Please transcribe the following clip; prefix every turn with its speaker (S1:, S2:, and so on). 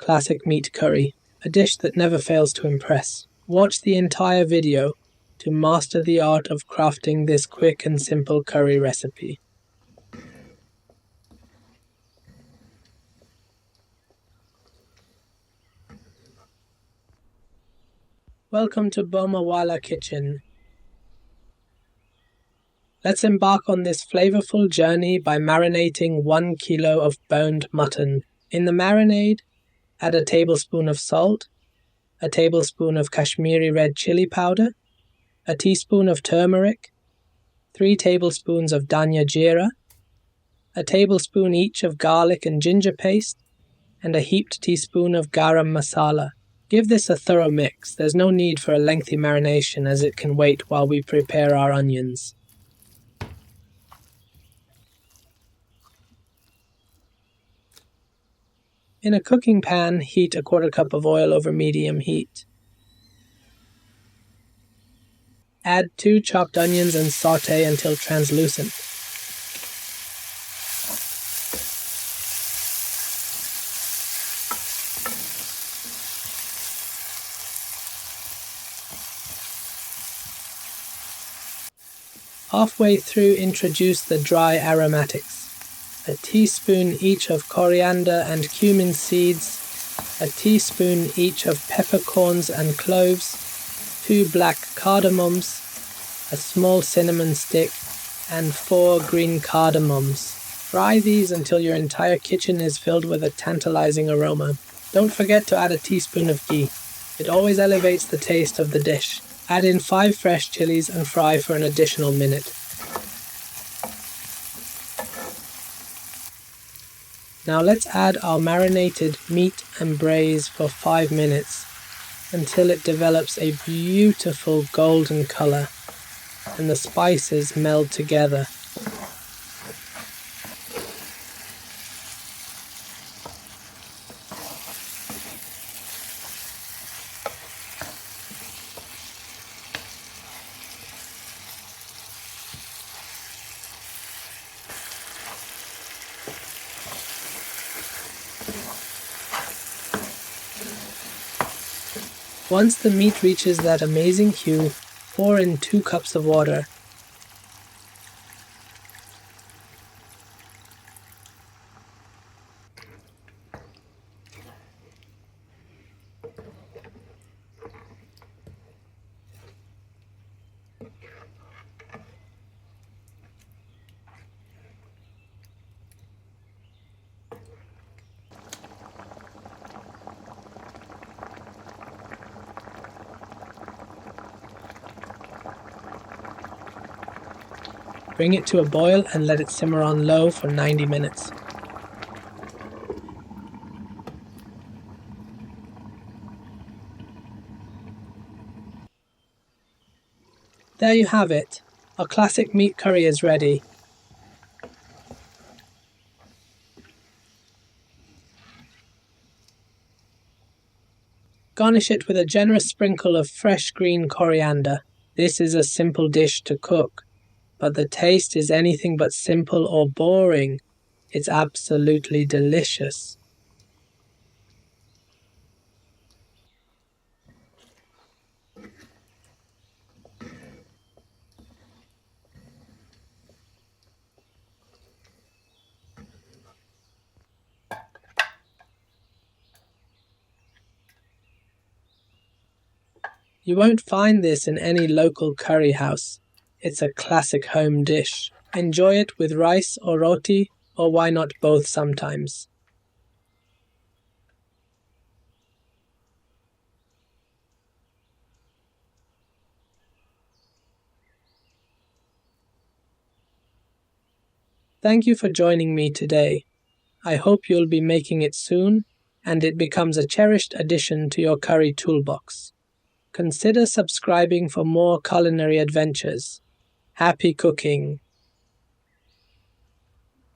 S1: classic meat curry, a dish that never fails to impress. Watch the entire video to master the art of crafting this quick and simple curry recipe. Welcome to Bomawala Kitchen. Let's embark on this flavorful journey by marinating 1 kilo of boned mutton. In the marinade, add a tablespoon of salt, a tablespoon of Kashmiri red chili powder, a teaspoon of turmeric, 3 tablespoons of dhania jeera, a tablespoon each of garlic and ginger paste, and a heaped teaspoon of garam masala. Give this a thorough mix. There's no need for a lengthy marination as it can wait while we prepare our onions. In a cooking pan, heat a 1/4 cup of oil over medium heat. Add 2 chopped onions and sauté until translucent. Halfway through, introduce the dry aromatics. A teaspoon each of coriander and cumin seeds, a teaspoon each of peppercorns and cloves, 2 black cardamoms, a small cinnamon stick, and 4 green cardamoms. Fry these until your entire kitchen is filled with a tantalizing aroma. Don't forget to add a teaspoon of ghee. It always elevates the taste of the dish. Add in 5 fresh chilies and fry for an additional minute. Now let's add our marinated meat and braise for 5 minutes until it develops a beautiful golden color and the spices meld together. Once the meat reaches that amazing hue, pour in 2 cups of water. Bring it to a boil and let it simmer on low for 90 minutes. There you have it. Our classic meat curry is ready. Garnish it with a generous sprinkle of fresh green coriander. This is a simple dish to cook, but the taste is anything but simple or boring. It's absolutely delicious. You won't find this in any local curry house. It's a classic home dish. Enjoy it with rice or roti, or why not both sometimes. Thank you for joining me today. I hope you'll be making it soon, and it becomes a cherished addition to your curry toolbox. Consider subscribing for more culinary adventures. Happy cooking!